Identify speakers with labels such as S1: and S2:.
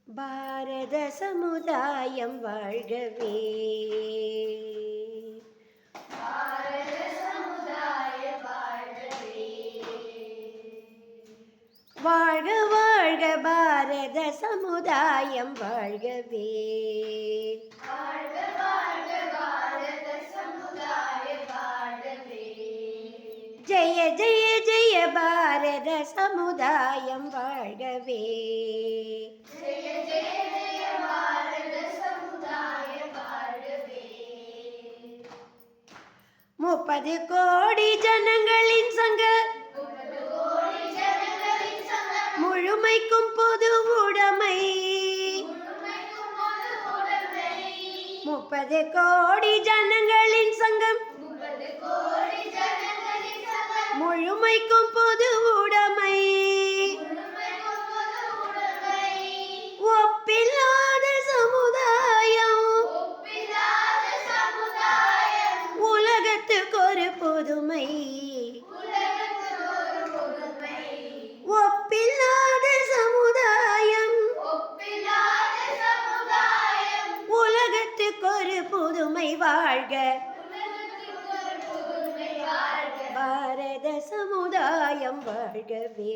S1: பாரத சமுதாயம் வாழ்கவே.
S2: பாரத சமுதாய வாழ்கவே.
S1: வாழ்க வாழ்க பாரத சமுதாயம் வாழ்கவே.
S2: வாழ்க வாழ்க பாரத சமுதாய வாழ்கவே.
S1: ஜெய ஜெய ஜெய பாரத சமுதாயம் வாழ்கவே.
S2: ஜெய ஜெய ஜெய பாரத சமுதாய வாழ்கவே.
S1: 30 கோடி ஜனங்களின் சங்க
S2: 30 கோடி ஜனங்களின் சங்கம்
S1: முழுமைக்கும் பொது உடைமை.
S2: முழுமைக்கும் பொது உடைமை.
S1: 30 கோடி ஜனங்களின் சங்கம்
S2: 30 கோடி ஜனங்களின் சங்கம்
S1: முழுமைக்கும் பொது உடைமை.
S2: முழுமைக்கும் பொது உடைமை.
S1: ஒப்பில்லாத சமுதாயம்
S2: ஒப்பில்லாத சமுதாயம்
S1: உலகத்துக்கு ஒரு புதுமை.
S2: உலகத்துக்கு ஒரு புதுமை.
S1: ஒப்பில்லாத சமுதாயம்
S2: ஒப்பில்லாத சமுதாயம்
S1: உலகத்துக்கு ஒரு புதுமை. வாழ்க
S2: உலகத்துக்கு ஒரு புதுமை. வாழ்க
S1: பாரத சமுதாயம் வாழ்கவே.